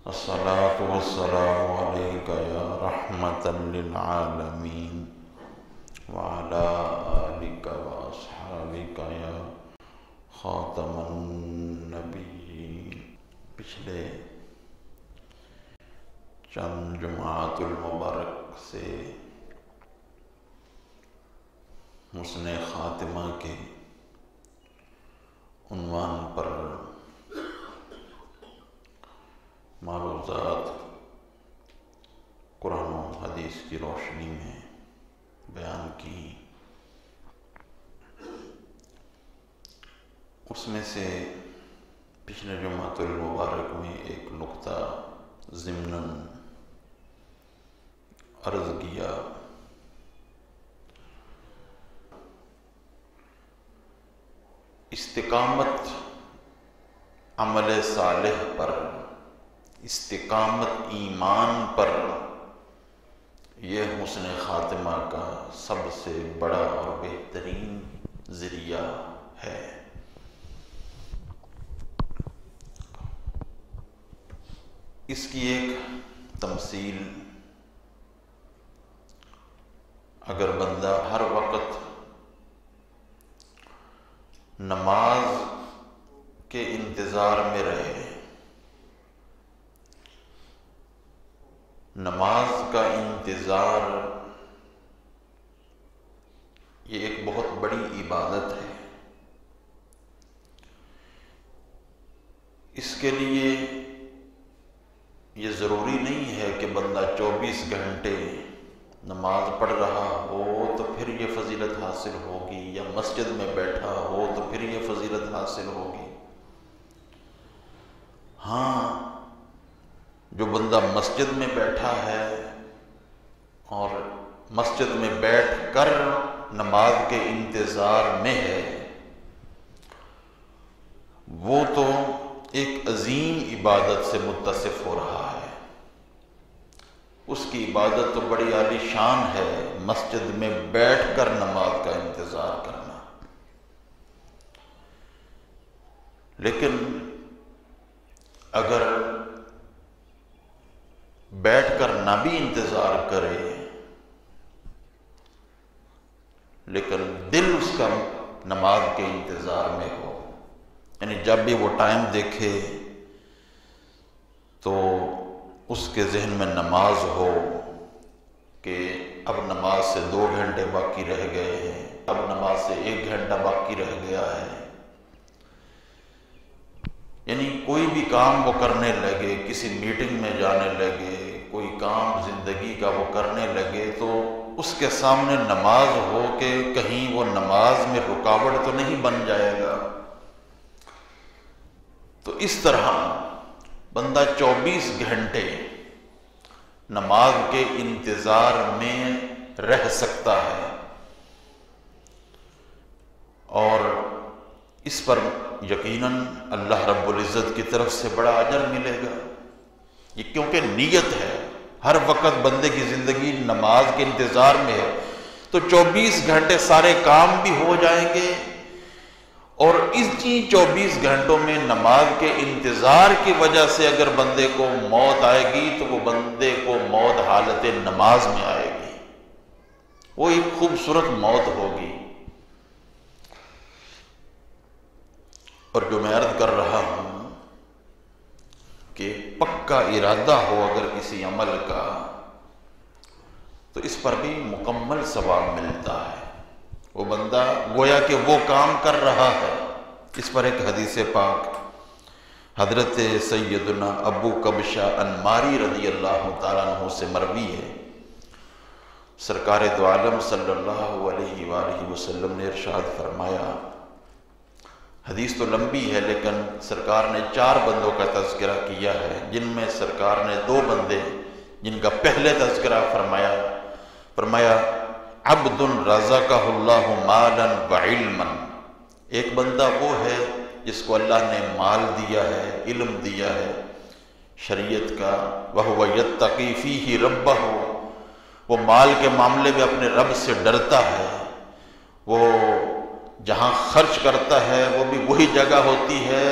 الصلاة والسلام عليك يا رحمة للعالمين وعلى آلك وأصحابك يا خاتم النبيين۔ پچھلے چند جمعات المبارک سے حسن خاتمہ کے عنوان پر معروضات قرآن و حدیث کی روشنی میں بیان کی۔ اس میں سے پچھلے جمعۃ المبارک میں ایک نقطہ ضمناً عرض کیا۔ استقامت عمل صالح پر، استقامت ایمان پر، یہ حسن خاتمہ کا سب سے بڑا اور بہترین ذریعہ ہے۔ اس کی ایک تمثیل اگر بندہ ہر وقت نماز کے انتظار میں رہے، نماز کا انتظار یہ ایک بہت بڑی عبادت ہے۔ اس کے لیے یہ ضروری نہیں ہے کہ بندہ 24 گھنٹے نماز پڑھ رہا ہو تو پھر یہ فضیلت حاصل ہوگی، یا مسجد میں بیٹھا ہو تو پھر یہ فضیلت حاصل ہوگی۔ ہاں، جو بندہ مسجد میں بیٹھا ہے اور مسجد میں بیٹھ کر نماز کے انتظار میں ہے، وہ تو ایک عظیم عبادت سے متصف ہو رہا ہے۔ اس کی عبادت تو بڑی عالی شان ہے، مسجد میں بیٹھ کر نماز کا انتظار کرنا۔ لیکن اگر بیٹھ کر نہ بھی انتظار کرے لیکن دل اس کا نماز کے انتظار میں ہو، یعنی جب بھی وہ ٹائم دیکھے تو اس کے ذہن میں نماز ہو کہ اب نماز سے 2 گھنٹے باقی رہ گئے ہیں، اب نماز سے 1 گھنٹہ باقی رہ گیا ہے، یعنی کوئی بھی کام وہ کرنے لگے، کسی میٹنگ میں جانے لگے، کوئی کام زندگی کا وہ کرنے لگے، تو اس کے سامنے نماز ہو کہ کہیں وہ نماز میں رکاوٹ تو نہیں بن جائے گا۔ تو اس طرح بندہ 24 گھنٹے نماز کے انتظار میں رہ سکتا ہے، اور اس پر یقیناً اللہ رب العزت کی طرف سے بڑا اجر ملے گا۔ یہ کیونکہ نیت ہے، ہر وقت بندے کی زندگی نماز کے انتظار میں ہے، تو 24 گھنٹے سارے کام بھی ہو جائیں گے، اور اسی 24 گھنٹوں میں نماز کے انتظار کی وجہ سے اگر بندے کو موت آئے گی تو وہ بندے کو موت حالت نماز میں آئے گی، وہ ایک خوبصورت موت ہوگی۔ اور جو میں عرض کر رہا ہوں کہ پکا ارادہ ہو اگر کسی عمل کا تو اس پر بھی مکمل ثواب ملتا ہے، وہ بندہ گویا کہ وہ کام کر رہا ہے۔ اس پر ایک حدیث پاک حضرت سیدنا ابو کبشہ انماری رضی اللہ تعالیٰ عنہ سے مروی ہے۔ سرکار دو عالم صلی اللہ علیہ وآلہ وسلم نے ارشاد فرمایا، حدیث تو لمبی ہے لیکن سرکار نے 4 بندوں کا تذکرہ کیا ہے، جن میں سرکار نے 2 بندے جن کا پہلے تذکرہ فرمایا عبد رزقہ اللہ مالا وعلما، ایک بندہ وہ ہے جس کو اللہ نے مال دیا ہے، علم دیا ہے شریعت کا، وَهُوَ يَتَّقِي فِيهِ رَبَّهُ، وہ مال کے معاملے میں اپنے رب سے ڈرتا ہے، وہ جہاں خرچ کرتا ہے وہ بھی وہی جگہ ہوتی ہے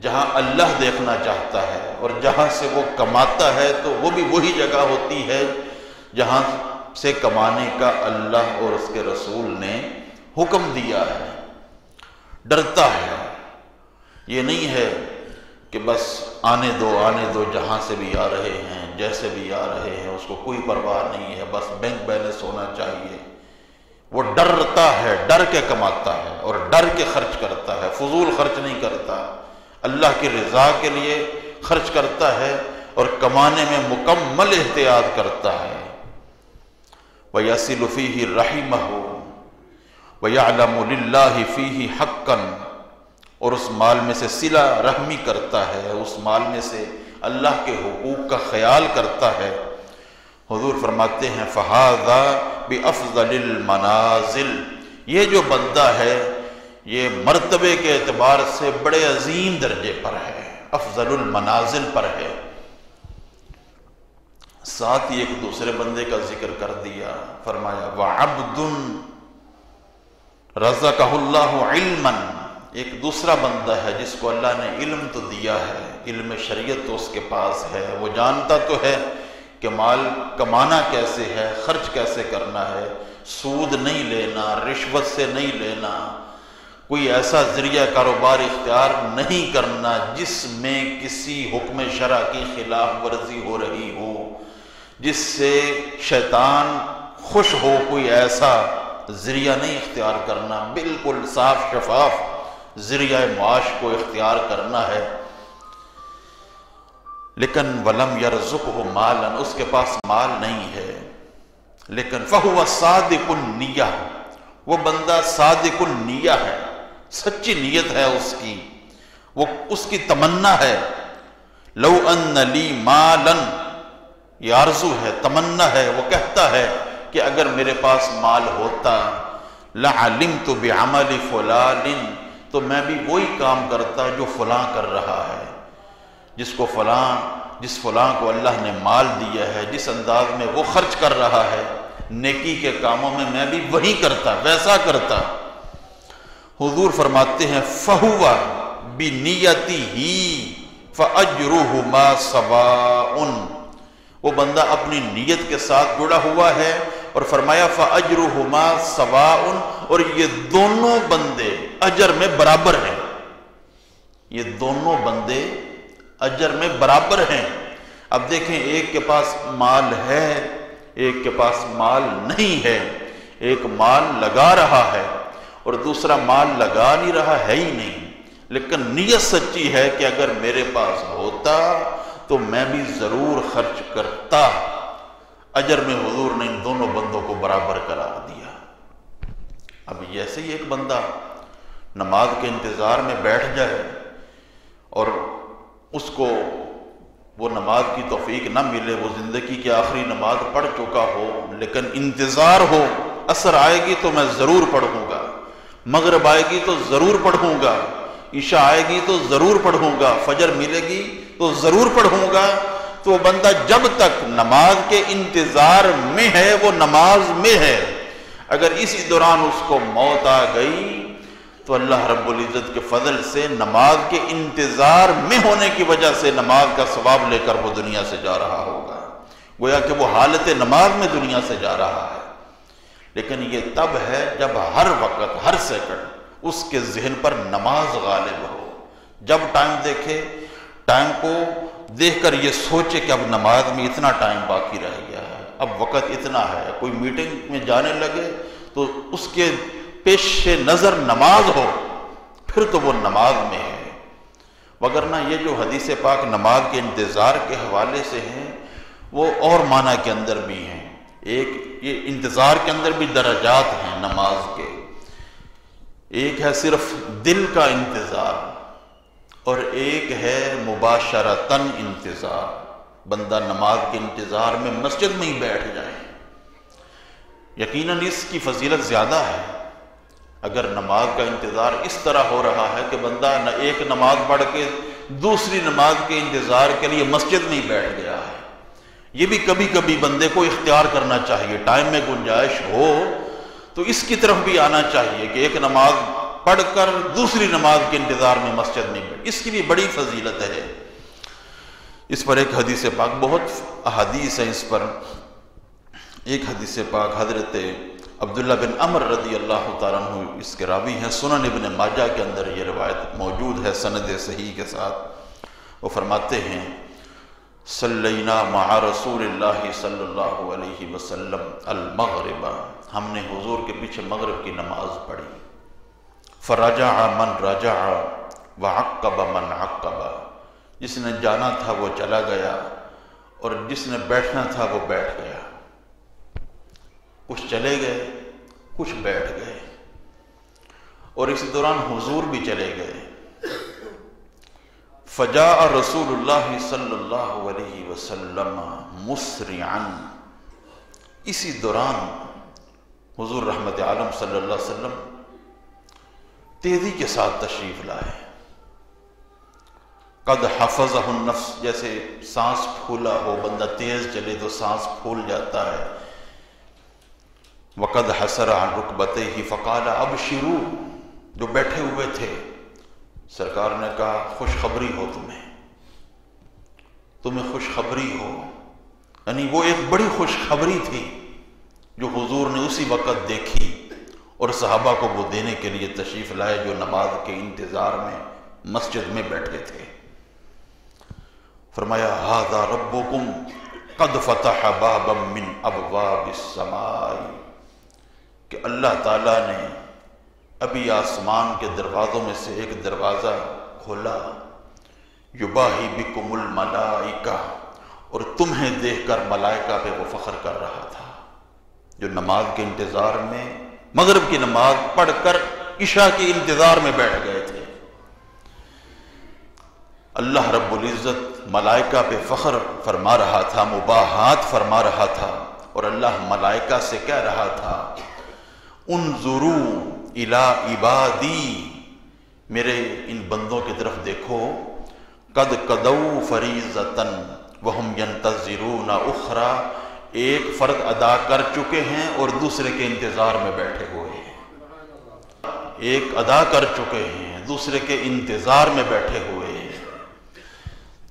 جہاں اللہ دیکھنا چاہتا ہے، اور جہاں سے وہ کماتا ہے تو وہ بھی وہی جگہ ہوتی ہے جہاں سے کمانے کا اللہ اور اس کے رسول نے حکم دیا ہے۔ ڈرتا ہے، یہ نہیں ہے کہ بس آنے دو جہاں سے بھی آ رہے ہیں، جیسے بھی آ رہے ہیں، اس کو کوئی پرواہ نہیں ہے، بس بینک بیلنس ہونا چاہیے۔ وہ ڈرتا ہے، ڈر کے کماتا ہے اور ڈر کے خرچ کرتا ہے، فضول خرچ نہیں کرتا، اللہ کی رضا کے لیے خرچ کرتا ہے اور کمانے میں مکمل احتیاط کرتا ہے۔ وَيَصِلُ فِيهِ رَحِمَهُ وَيَعْلَمُ لِلَّهِ فِيهِ حَقًّا، اور اس مال میں سے صلہ رحمی کرتا ہے، اس مال میں سے اللہ کے حقوق کا خیال کرتا ہے۔ حضور فرماتے ہیں فَهَذَا بِأَفْضَلِ الْمَنَازِلِ، یہ جو بندہ ہے یہ مرتبے کے اعتبار سے بڑے عظیم درجے پر ہے، افضل المنازل پر ہے۔ ساتھ ہی ایک دوسرے بندے کا ذکر کر دیا، فرمایا وَعَبْدٌ رَزَقَهُ اللَّهُ عِلْمًا، ایک دوسرا بندہ ہے جس کو اللہ نے علم تو دیا ہے، علم شریعت تو اس کے پاس ہے، وہ جانتا تو ہے کہ مال کمانا کیسے ہے، خرچ کیسے کرنا ہے، سود نہیں لینا، رشوت سے نہیں لینا، کوئی ایسا ذریعہ کاروبار اختیار نہیں کرنا جس میں کسی حکم شرع کی خلاف ورزی ہو رہی ہو، جس سے شیطان خوش ہو، کوئی ایسا ذریعہ نہیں اختیار کرنا، بالکل صاف شفاف ذریعہ معاش کو اختیار کرنا ہے۔ لیکن وَلَمْ يَرْزُقْهُ مَالًا، اس کے پاس مال نہیں ہے، لیکن فَهُوَ صَادِقُ النِّيَّةِ، وہ بندہ صادق النیہ ہے، سچی نیت ہے اس کی، وہ اس کی تمنا ہے۔ لَوْ أَنَّ لِي مَالًا، یہ آرزو ہے، تمنا ہے، وہ کہتا ہے کہ اگر میرے پاس مال ہوتا لَعَلِمْتُ بِعَمَلِ فُلَانٍ، تو میں بھی وہی کام کرتا جو فلاں کر رہا ہے، جس فلاں کو اللہ نے مال دیا ہے، جس انداز میں وہ خرچ کر رہا ہے نیکی کے کاموں میں بھی وہی کرتا، ویسا کرتا۔ حضور فرماتے ہیں فَهُوَ بِنِيَّتِهِ فَأَجْرُهُمَا سَوَاءٌ، وہ بندہ اپنی نیت کے ساتھ جڑا ہوا ہے، اور فرمایا فَأَجْرُهُمَا سَوَاءٌ، اور یہ دونوں بندے اجر میں برابر ہیں، یہ دونوں بندے اجر میں برابر ہیں۔ اب دیکھیں، ایک کے پاس مال ہے، ایک کے پاس مال نہیں ہے، ایک مال لگا رہا ہے اور دوسرا مال لگا نہیں رہا ہے ہی نہیں، لیکن نیت سچی ہے کہ اگر میرے پاس ہوتا تو میں بھی ضرور خرچ کرتا۔ اجر میں حضور نے ان دونوں بندوں کو برابر قرار دیا۔ اب جیسے ہی ایک بندہ نماز کے انتظار میں بیٹھ جائے اور اس کو وہ نماز کی توفیق نہ ملے، وہ زندگی کی آخری نماز پڑھ چکا ہو، لیکن انتظار ہو عصر آئے گی تو میں ضرور پڑھوں گا، مغرب آئے گی تو ضرور پڑھوں گا، عشاء آئے گی تو ضرور پڑھوں گا، فجر ملے گی تو ضرور پڑھوں گا، تو وہ بندہ جب تک نماز کے انتظار میں ہے وہ نماز میں ہے۔ اگر اسی دوران اس کو موت آ گئی تو اللہ رب العزت کے فضل سے نماز کے انتظار میں ہونے کی وجہ سے نماز کا ثواب لے کر وہ دنیا سے جا رہا ہوگا، گویا کہ وہ حالت نماز میں دنیا سے جا رہا ہے۔ لیکن یہ تب ہے جب ہر وقت ہر سیکنڈ اس کے ذہن پر نماز غالب ہو، جب ٹائم دیکھے، ٹائم کو دیکھ کر یہ سوچے کہ اب نماز میں اتنا ٹائم باقی رہ گیا ہے، اب وقت اتنا ہے، کوئی میٹنگ میں جانے لگے تو اس کے پیش نظر نماز ہو، پھر تو وہ نماز میں ہے۔ وگرنہ یہ جو حدیث پاک نماز کے انتظار کے حوالے سے ہیں وہ اور معنی کے اندر بھی ہیں۔ ایک یہ انتظار کے اندر بھی درجات ہیں نماز کے، ایک ہے صرف دل کا انتظار اور ایک ہے مباشرتاً انتظار، بندہ نماز کے انتظار میں مسجد میں ہی بیٹھ جائے، یقیناً اس کی فضیلت زیادہ ہے۔ اگر نماز کا انتظار اس طرح ہو رہا ہے کہ بندہ ایک نماز پڑھ کے دوسری نماز کے انتظار کے لیے مسجد میں ہی بیٹھ گیا ہے، یہ بھی کبھی کبھی بندے کو اختیار کرنا چاہیے، ٹائم میں گنجائش ہو تو اس کی طرف بھی آنا چاہیے کہ ایک نماز پڑھ کر دوسری نماز کے انتظار میں مسجد میں بیٹھ، اس کی بھی بڑی فضیلت ہے۔ اس پر ایک حدیث پاک، بہت احادیث ہیں اس پر، ایک حدیث پاک حضرت عبداللہ بن عمر رضی اللہ تعالیٰ عنہ اس کے راوی ہیں، سنن ابن ماجہ کے اندر یہ روایت موجود ہے سند صحیح کے ساتھ۔ وہ فرماتے ہیں صلینا مع رسول اللہ صلی اللہ علیہ وسلم المغرب، ہم نے حضور کے پیچھے مغرب کی نماز پڑھی، فرجع من رجع وعقب من عقب، جس نے جانا تھا وہ چلا گیا اور جس نے بیٹھنا تھا وہ بیٹھ گیا، کچھ چلے گئے کچھ بیٹھ گئے، اور اس دوران حضور بھی چلے گئے۔ فجاء رسول اللہ صلی اللہ علیہ وسلم مسرعا، اسی دوران حضور رحمت عالم صلی اللہ علیہ وسلم تیزی کے ساتھ تشریف لائے، قد حفظہ النفس، جیسے سانس پھولا ہو، بندہ تیز چلے تو سانس پھول جاتا ہے۔ وقد حسر عن رکبتیہ فقال ابشروا، جو بیٹھے ہوئے تھے سرکار نے کہا خوشخبری ہو تمہیں خوشخبری ہو، یعنی وہ ایک بڑی خوشخبری تھی جو حضور نے اسی وقت دیکھی اور صحابہ کو وہ دینے کے لیے تشریف لائے جو نماز کے انتظار میں مسجد میں بیٹھے تھے۔ فرمایا ھذا ربکم قد فتح بابا من ابواب السماء، کہ اللہ تعالیٰ نے ابھی آسمان کے دروازوں میں سے ایک دروازہ کھولا، یباہی بکم الملائکہ، اور تمہیں دیکھ کر ملائکہ پہ وہ فخر کر رہا تھا جو نماز کے انتظار میں، مغرب کی نماز پڑھ کر عشاء کے انتظار میں بیٹھ گئے تھے۔ اللہ رب العزت ملائکہ پہ فخر فرما رہا تھا، مباحات فرما رہا تھا، اور اللہ ملائکہ سے کہہ رہا تھا انظروا الی عبادی، میرے ان بندوں کی طرف دیکھو، قد قضوا فریضۃ وہم ینتظرون اخری، ایک فرض ادا کر چکے ہیں اور دوسرے کے انتظار میں بیٹھے ہوئے ہیں، ایک ادا کر چکے ہیں دوسرے کے انتظار میں بیٹھے ہوئے ہیں۔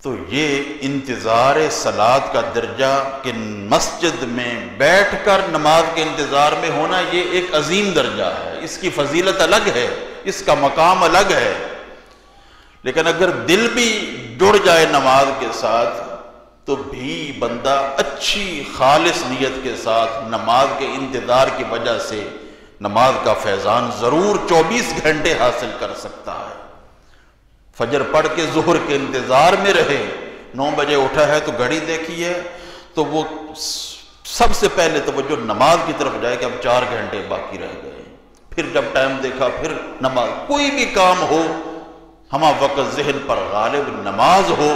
تو یہ انتظار صلاۃ کا درجہ کہ مسجد میں بیٹھ کر نماز کے انتظار میں ہونا، یہ ایک عظیم درجہ ہے، اس کی فضیلت الگ ہے، اس کا مقام الگ ہے۔ لیکن اگر دل بھی جڑ جائے نماز کے ساتھ تو بھی بندہ اچھی خالص نیت کے ساتھ نماز کے انتظار کی وجہ سے نماز کا فیضان ضرور 24 گھنٹے حاصل کر سکتا ہے۔ فجر پڑھ کے ظہر کے انتظار میں رہے، 9 بجے اٹھا ہے تو گھڑی دیکھی ہے تو وہ سب سے پہلے توجہ نماز کی طرف جائے کہ اب 4 گھنٹے باقی رہ گئے، پھر جب ٹائم دیکھا پھر نماز، کوئی بھی کام ہو ہمہ وقت ذہن پر غالب نماز ہو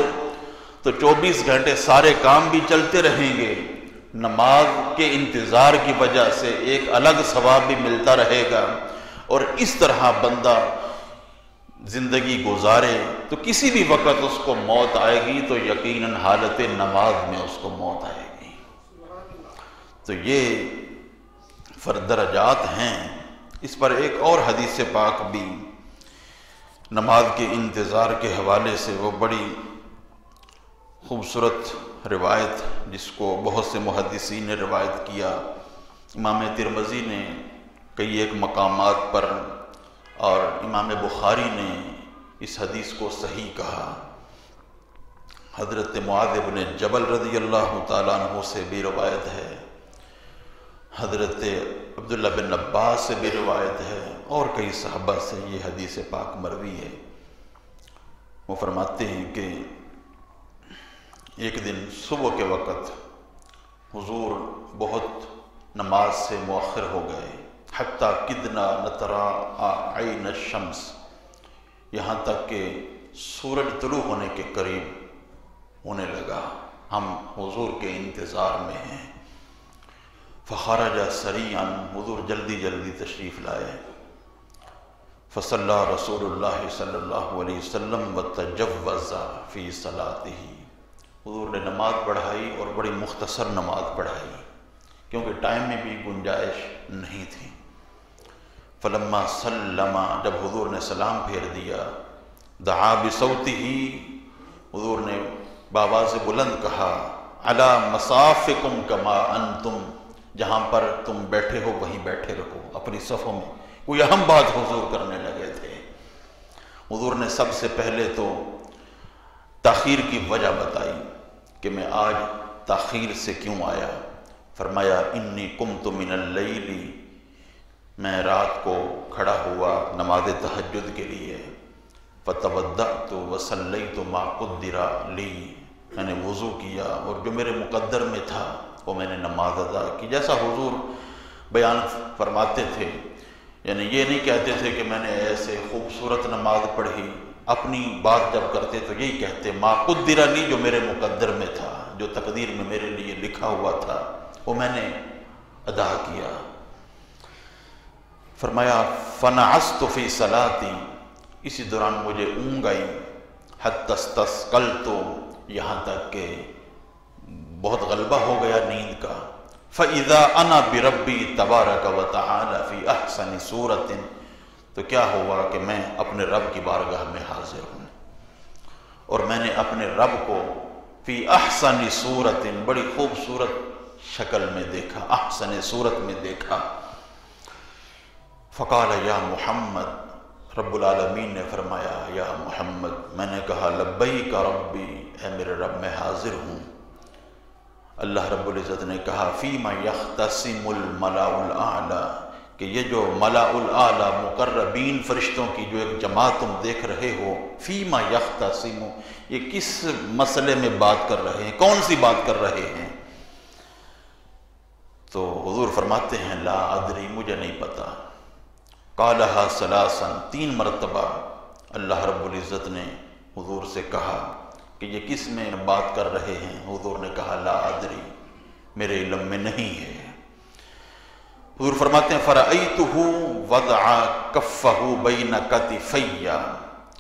تو 24 گھنٹے سارے کام بھی چلتے رہیں گے، نماز کے انتظار کی وجہ سے ایک الگ ثواب بھی ملتا رہے گا۔ اور اس طرح بندہ زندگی گزارے تو کسی بھی وقت اس کو موت آئے گی تو یقیناً حالت نماز میں اس کو موت آئے گی۔ تو یہ درجات ہیں۔ اس پر ایک اور حدیث پاک بھی نماز کے انتظار کے حوالے سے، وہ بڑی خوبصورت روایت جس کو بہت سے محدثین نے روایت کیا، امام ترمذی نے کئی ایک مقامات پر اور امام بخاری نے اس حدیث کو صحیح کہا۔ حضرت معاذ بن جبل رضی اللہ تعالیٰ عنہ سے بھی روایت ہے، حضرت عبداللہ بن عباس سے بھی روایت ہے، اور کئی صحابہ سے یہ حدیث پاک مروی ہے۔ وہ فرماتے ہیں کہ ایک دن صبح کے وقت حضور بہت نماز سے مؤخر ہو گئے، حتیٰ کدنا نتراء عین الشمس، یہاں تک کہ سورج طلوع ہونے کے قریب ہونے لگا، ہم حضور کے انتظار میں ہیں۔ فخرج سریعا، حضور جلدی جلدی تشریف لائے۔ فصلی رسول اللہ صلی اللہ علیہ وسلم وتجوز فی صلاتہ، حضور نے نماز پڑھائی اور بڑی مختصر نماز پڑھائی کیونکہ ٹائم میں بھی گنجائش نہیں تھی۔ فلما سلم، جب حضور نے سلام پھیر دیا، دعا بصوتہ، حضور نے بآواز بلند کہا، علی مصافکم کما انتم، جہاں پر تم بیٹھے ہو وہیں بیٹھے رہو اپنی صفوں میں۔ کوئی اہم بات حضور کرنے لگے تھے۔ حضور نے سب سے پہلے تو تاخیر کی وجہ بتائی کہ میں آج تاخیر سے کیوں آیا۔ فرمایا انی قمت من اللیل، میں رات کو کھڑا ہوا نماز تہجد کے لیے، فتودعت وصلیت ما قدر لی، میں نے وضو کیا اور جو میرے مقدر میں تھا وہ میں نے نماز ادا کی۔ جیسا حضور بیان فرماتے تھے، یعنی یہ نہیں کہتے تھے کہ میں نے ایسے خوبصورت نماز پڑھی، اپنی بات جب کرتے تو یہی کہتے ما قدر لی، جو میرے مقدر میں تھا، جو تقدیر میں میرے لیے لکھا ہوا تھا وہ میں نے ادا کیا۔ فرمایا فنعست فی صلاتی، اسی دوران مجھے اونگ آئی، حتی استثقلت، یہاں تک کہ بہت غلبہ ہو گیا نیند کا۔ فَإِذَا أَنَا بِرَبِّي تَبَارَكَ وَتَعَالَى فِي أَحْسَنِ صُورَةٍ، تو کیا ہوا کہ میں اپنے رب کی بارگاہ میں حاضر ہوں، اور میں نے اپنے رب کو فی احسن صورت، بڑی خوبصورت شکل میں دیکھا، احسن صورت میں دیکھا۔ فقال یا محمد، رب العالمین نے فرمایا یا محمد، میں نے کہا لبیک ربی، اے میرے رب میں حاضر ہوں۔ اللہ رب العزت نے کہا فیما یختصم الملأ الاعلی، کہ یہ جو ملأ الاعلی مقربین فرشتوں کی جو ایک جماعت تم دیکھ رہے ہو، فیما یختصم، یہ کس مسئلے میں بات کر رہے ہیں، کون سی بات کر رہے ہیں؟ تو حضور فرماتے ہیں لا ادری، مجھے نہیں پتا۔ قالہا ثلاثا، 3 مرتبہ اللہ رب العزت نے حضور سے کہا کہ یہ کس میں بات کر رہے ہیں؟ حضور نے کہا لا ادری، میرے علم میں نہیں ہے۔ حضور فرماتے ہیں فرأیتہ وضع کفہ بین کتفی،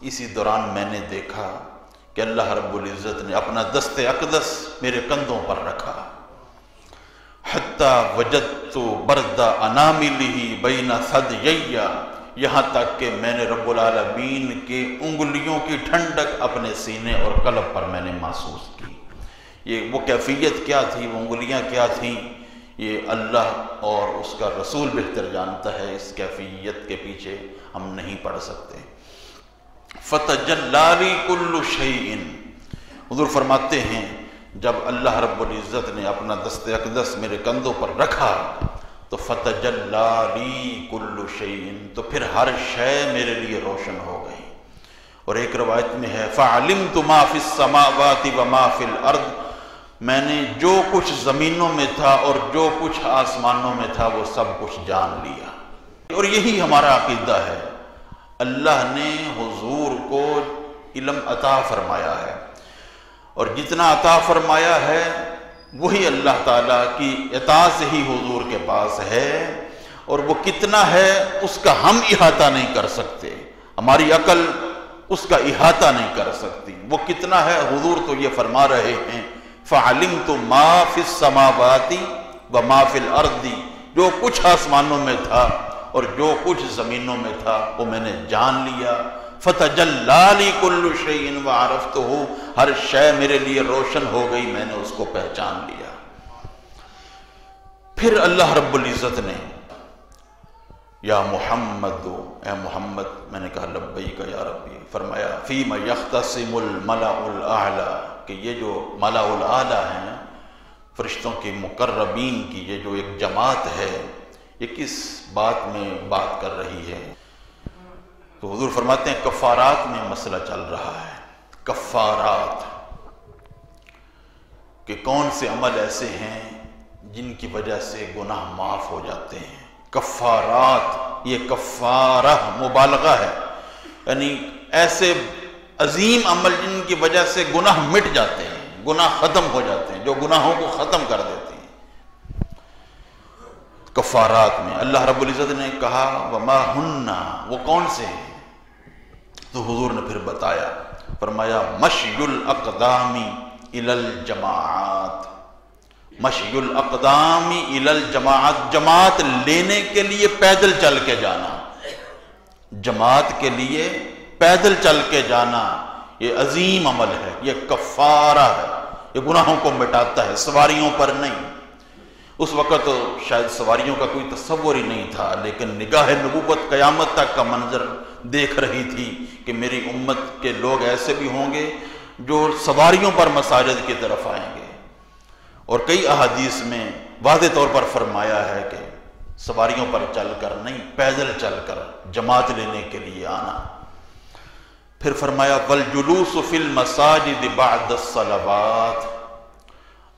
اسی دوران میں نے دیکھا کہ اللہ رب العزت نے اپنا دست اقدس میرے کندھوں پر رکھا، حتی وجدت برد اناملہ بین ثدیی، یہاں تک کہ میں نے رب العالمین کے انگلیوں کی ٹھنڈک اپنے سینے اور قلب پر میں نے محسوس کی۔ یہ وہ کیفیت کیا تھی، وہ انگلیاں کیا تھیں، یہ اللہ اور اس کا رسول بہتر جانتا ہے، اس کیفیت کے پیچھے ہم نہیں پڑھ سکتے۔ فَتَجَلَّى لِي كُلُّ شَيْءٍ، حضور فرماتے ہیں جب اللہ رب العزت نے اپنا دست اقدس میرے کندھوں پر رکھا تو فَتَجَلَّى لِي كُلُّ شَيْءٍ، تو پھر ہر شے میرے لیے روشن ہو گئی۔ اور ایک روایت میں ہے فَعَلِمْتُ مَا فِي السَّمَاوَاتِ وَمَا فِي الْأَرْضِ، میں نے جو کچھ زمینوں میں تھا اور جو کچھ آسمانوں میں تھا وہ سب کچھ جان لیا۔ اور یہی ہمارا عقیدہ ہے، اللہ نے حضور کو علم عطا فرمایا ہے، اور جتنا عطا فرمایا ہے وہی اللہ تعالیٰ کی عطا سے ہی حضور کے پاس ہے، اور وہ کتنا ہے اس کا ہم احاطہ نہیں کر سکتے، ہماری عقل اس کا احاطہ نہیں کر سکتی۔ وہ کتنا ہے، حضور تو یہ فرما رہے ہیں فَعَلِمْتُ مَا فِي السَّمَاوَاتِ وَمَا فِي الْأَرْضِ، جو کچھ آسمانوں میں تھا اور جو کچھ زمینوں میں تھا وہ میں نے جان لیا۔ فَتَجَلَّى لِي كُلُّ شَيْءٍ وَعَرَفْتُهُ، ہر شے میرے لیے روشن ہو گئی، میں نے اس کو پہچان لیا۔ پھر اللہ رب العزت نے یا محمد، اے محمد، میں نے کہا لبیک یا ربی، فرمایا فیما یختصم الملأ الاعلی، کہ یہ جو ملأ الاعلی ہیں فرشتوں کی مقربین کی یہ جو ایک جماعت ہے یہ کس بات میں بات کر رہی ہے؟ تو حضور فرماتے ہیں کفارات میں مسئلہ چل رہا ہے، کفارات، کہ کون سے عمل ایسے ہیں جن کی وجہ سے گناہ معاف ہو جاتے ہیں۔ کفارات، یہ کفارہ مبالغہ ہے، یعنی ایسے عظیم عمل جن کی وجہ سے گناہ مٹ جاتے ہیں، گناہ ختم ہو جاتے ہیں، جو گناہوں کو ختم کر دیتے ہیں۔ کفارات میں اللہ رب العزت نے کہا وما ہن، وہ کون سے ہیں؟ تو حضور نے پھر بتایا، فرمایا مشی الاقدام الی الجماعات، مشی الاقدام الی الجماعات، جماعت لینے کے لیے پیدل چل کے جانا، جماعت کے لیے پیدل چل کے جانا یہ عظیم عمل ہے، یہ کفارہ ہے، یہ گناہوں کو مٹاتا ہے، سواریوں پر نہیں۔ اس وقت شاید سواریوں کا کوئی تصور ہی نہیں تھا، لیکن نگاہ نبوت قیامت تک کا منظر دیکھ رہی تھی کہ میری امت کے لوگ ایسے بھی ہوں گے جو سواریوں پر مساجد کی طرف آئیں گے۔ اور کئی احادیث میں واضح طور پر فرمایا ہے کہ سواریوں پر چل کر نہیں، پیدل چل کر جماعت لینے کے لیے آنا۔ پھر فرمایا والجلوس فی المساجد بعد الصلوات،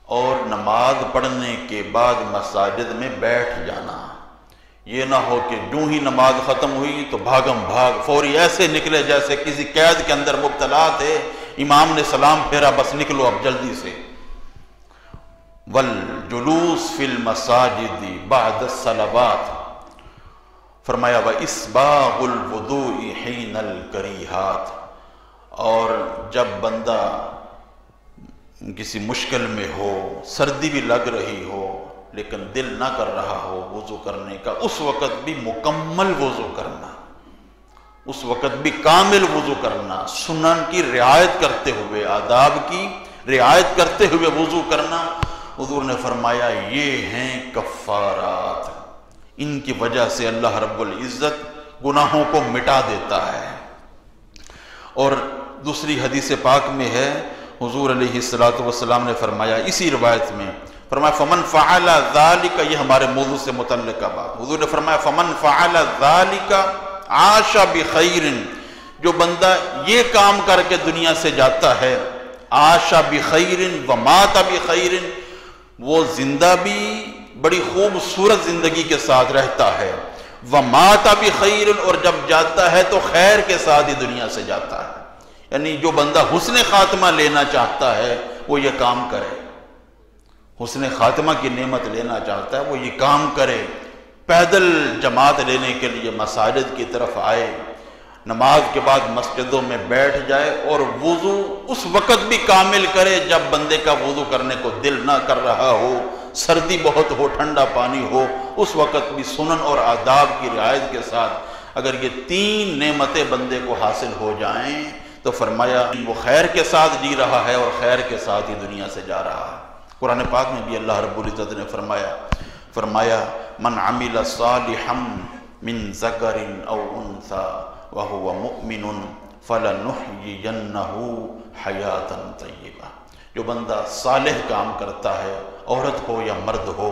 اور نماز پڑھنے کے بعد مساجد میں بیٹھ جانا۔ یہ نہ ہو کہ جو ہی نماز ختم ہوئی تو بھاگم بھاگ فوری ایسے نکلے جیسے کسی قید کے اندر مبتلا تھے، امام نے سلام پھیرا بس نکلو اب جلدی سے۔ والجلوس فی المساجد بعد الصلوات، فرمایا واسباغ الوضوء حین الکریہات، اور جب بندہ کسی مشکل میں ہو، سردی بھی لگ رہی ہو لیکن دل نہ کر رہا ہو وضو کرنے کا، اس وقت بھی مکمل وضو کرنا، اس وقت بھی کامل وضو کرنا، سنن کی رعایت کرتے ہوئے، آداب کی رعایت کرتے ہوئے وضو کرنا۔ حضور نے فرمایا یہ ہیں کفارات، ان کی وجہ سے اللہ رب العزت گناہوں کو مٹا دیتا ہے۔ اور دوسری حدیث پاک میں ہے، حضور علیہ السلام نے فرمایا اسی روایت میں، فرمایا فمن فعل ذالک، یہ ہمارے موضوع سے متعلقہ بات، حضور نے فرمایا فمن فعل ذالک عاش بخیر، جو بندہ یہ کام کر کے دنیا سے جاتا ہے، عاش بخیر ومات بخیر، وہ زندہ بھی بڑی خوبصورت زندگی کے ساتھ رہتا ہے، ومات بخیر، اور جب جاتا ہے تو خیر کے ساتھ ہی دنیا سے جاتا ہے۔ یعنی جو بندہ حسن خاتمہ لینا چاہتا ہے وہ یہ کام کرے، حسن خاتمہ کی نعمت لینا چاہتا ہے وہ یہ کام کرے، پیدل جماعت لینے کے لیے مساجد کی طرف آئے، نماز کے بعد مسجدوں میں بیٹھ جائے، اور وضو اس وقت بھی کامل کرے جب بندے کا وضو کرنے کو دل نہ کر رہا ہو، سردی بہت ہو، ٹھنڈا پانی ہو، اس وقت بھی سنن اور آداب کی رعایت کے ساتھ اگر یہ تین نعمتیں بندے کو حاصل ہو جائیں تو فرمایا وہ خیر کے ساتھ جی رہا ہے اور خیر کے ساتھ ہی دنیا سے جا رہا ہے۔ قرآن پاک میں بھی اللہ رب العزت نے فرمایا من عمل صالحا من ذکر او انثى وهو مؤمن فلنحيينه حیاتا طیبہ، جو بندہ صالح کام کرتا ہے، عورت ہو یا مرد ہو،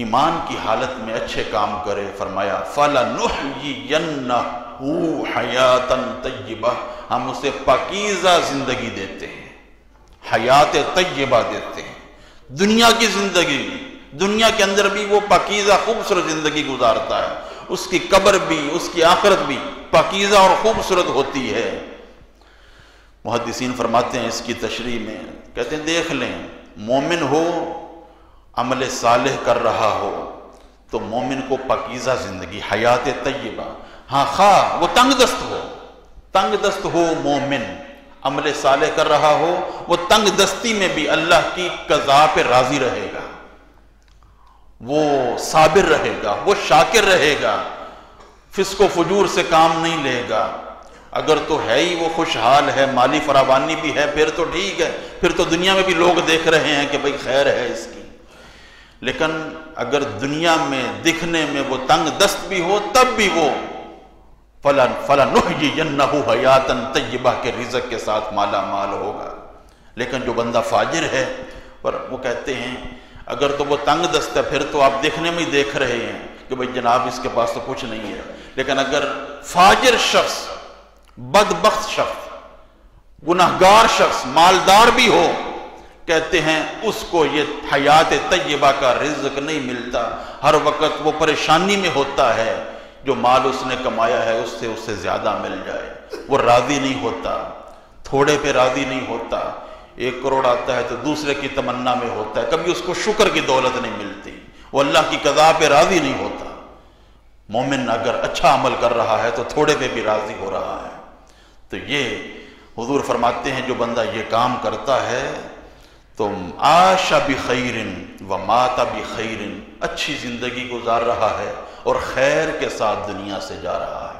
ایمان کی حالت میں اچھے کام کرے، فرمایا فَلَنُحْيِيَنَّهُ حَيَاتًا طَيِّبَةً، ہم اسے پاکیزہ زندگی دیتے ہیں، حیات طیبہ دیتے ہیں، دنیا کی زندگی، دنیا کے اندر بھی وہ پاکیزہ خوبصورت زندگی گزارتا ہے، اس کی قبر بھی، اس کی آخرت بھی پاکیزہ اور خوبصورت ہوتی ہے۔ محدثین فرماتے ہیں اس کی تشریح میں، کہتے ہیں دیکھ لیں، مومن ہو، عمل صالح کر رہا ہو تو مومن کو پاکیزہ زندگی، حیات طیبہ، ہاں خواہ وہ تنگ دست ہو مومن، عمل صالح کر رہا ہو، وہ تنگ دستی میں بھی اللہ کی قضاء پہ راضی رہے گا، وہ صابر رہے گا، وہ شاکر رہے گا، فسق و فجور سے کام نہیں لے گا۔ اگر تو ہے ہی وہ خوشحال ہے، مالی فراوانی بھی ہے، پھر تو ٹھیک ہے، پھر تو دنیا میں بھی لوگ دیکھ رہے ہیں کہ بھئی خیر ہے اس کی، لیکن اگر دنیا میں دکھنے میں وہ تنگ دست بھی ہو تب بھی وہ فَلَنُحْيِيَنَّهُ حَيَاتًا طَيِّبَةً کے رزق کے ساتھ مالا مال ہوگا۔ لیکن جو بندہ فاجر ہے، پر وہ کہتے ہیں اگر تو وہ تنگ دست ہے پھر تو آپ دیکھنے میں ہی دیکھ رہے ہیں کہ بھئی جناب اس کے پاس تو کچھ نہیں ہے، لیکن اگر فاجر شخص، بدبخت شخص، گناہگار شخص مالدار بھی ہو، کہتے ہیں اس کو یہ حیات طیبہ کا رزق نہیں ملتا، ہر وقت وہ پریشانی میں ہوتا ہے، جو مال اس نے کمایا ہے اس سے زیادہ مل جائے، وہ راضی نہیں ہوتا، تھوڑے پہ راضی نہیں ہوتا، 1 کروڑ آتا ہے تو دوسرے کی تمنا میں ہوتا ہے، کبھی اس کو شکر کی دولت نہیں ملتی، وہ اللہ کی قضاء پہ راضی نہیں ہوتا۔ مومن اگر اچھا عمل کر رہا ہے تو تھوڑے پہ بھی راضی ہو رہا ہے۔ تو یہ حضور فرماتے ہیں جو بندہ یہ کام کرتا ہے تو عاش بخیر ومات بخیر، اچھی زندگی گزار رہا ہے اور خیر کے ساتھ دنیا سے جا رہا ہے۔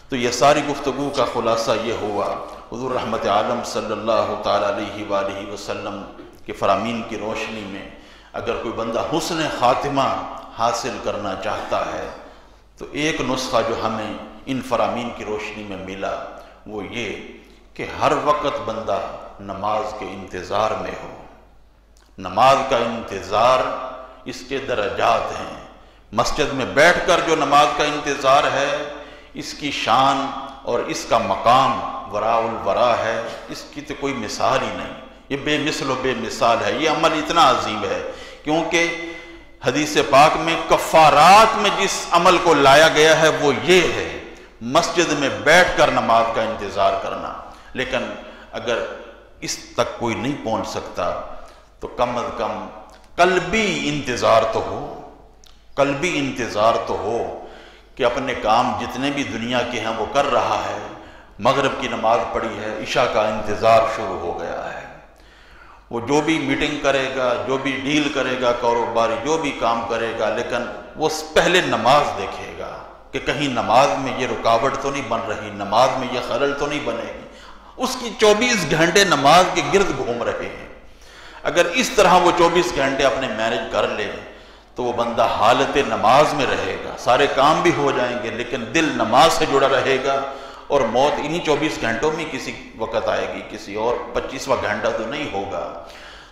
تو یہ ساری گفتگو کا خلاصہ یہ ہوا، حضور رحمت عالم صلی اللہ تعالیٰ علیہ وآلہ وسلم کے فرامین کی روشنی میں اگر کوئی بندہ حسن خاتمہ حاصل کرنا چاہتا ہے تو ایک نسخہ جو ہمیں ان فرامین کی روشنی میں ملا وہ یہ کہ ہر وقت بندہ نماز کے انتظار میں ہو۔ نماز کا انتظار اس کے درجات ہیں۔ مسجد میں بیٹھ کر جو نماز کا انتظار ہے اس کی شان اور اس کا مقام وراء الورا ہے، اس کی تو کوئی مثال ہی نہیں، یہ بے مثل و بے مثال ہے۔ یہ عمل اتنا عظیم ہے کیونکہ حدیث پاک میں کفارات میں جس عمل کو لایا گیا ہے وہ یہ ہے، مسجد میں بیٹھ کر نماز کا انتظار کرنا۔ لیکن اگر اس تک کوئی نہیں پہنچ سکتا تو کم از کم قلبی انتظار تو ہو، قلبی انتظار تو ہو کہ اپنے کام جتنے بھی دنیا کے ہیں وہ کر رہا ہے، مغرب کی نماز پڑھی ہے، عشاء کا انتظار شروع ہو گیا ہے، وہ جو بھی میٹنگ کرے گا، جو بھی ڈیل کرے گا، کاروباری جو بھی کام کرے گا، لیکن وہ پہلے نماز دیکھے گا کہ کہیں نماز میں یہ رکاوٹ تو نہیں بن رہی، نماز میں یہ خلل تو نہیں بنے گی۔ اس کی 24 گھنٹے نماز کے گرد گھوم رہے ہیں۔ اگر اس طرح وہ 24 گھنٹے اپنے مینج کر لے تو وہ بندہ حالت نماز میں رہے گا، سارے کام بھی ہو جائیں گے لیکن دل نماز سے جڑا رہے گا، اور موت انہی 24 گھنٹوں میں کسی وقت آئے گی، کسی اور 25واں گھنٹہ تو نہیں ہوگا۔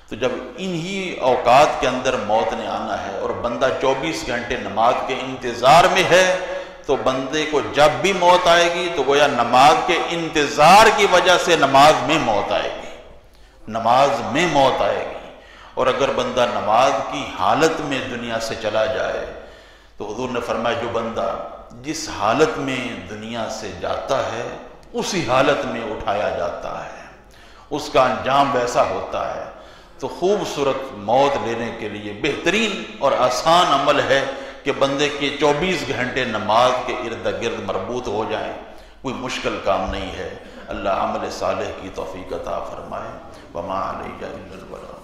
تو جب انہی اوقات کے اندر موت نے آنا ہے اور بندہ 24 گھنٹے نماز کے انتظار میں ہے تو بندے کو جب بھی موت آئے گی تو گویا نماز کے انتظار کی وجہ سے نماز میں موت آئے گی، نماز میں موت آئے گی۔ اور اگر بندہ نماز کی حالت میں دنیا سے چلا جائے تو حضور نے فرمایا جو بندہ جس حالت میں دنیا سے جاتا ہے اسی حالت میں اٹھایا جاتا ہے، اس کا انجام ویسا ہوتا ہے۔ تو خوبصورت موت لینے کے لیے بہترین اور آسان عمل ہے کہ بندے کے 24 گھنٹے نماز کے ارد گرد مربوط ہو جائیں، کوئی مشکل کام نہیں ہے۔ اللہ عمل صالح کی توفیق عطا فرمائے۔ وما علیہ الا البلاغ۔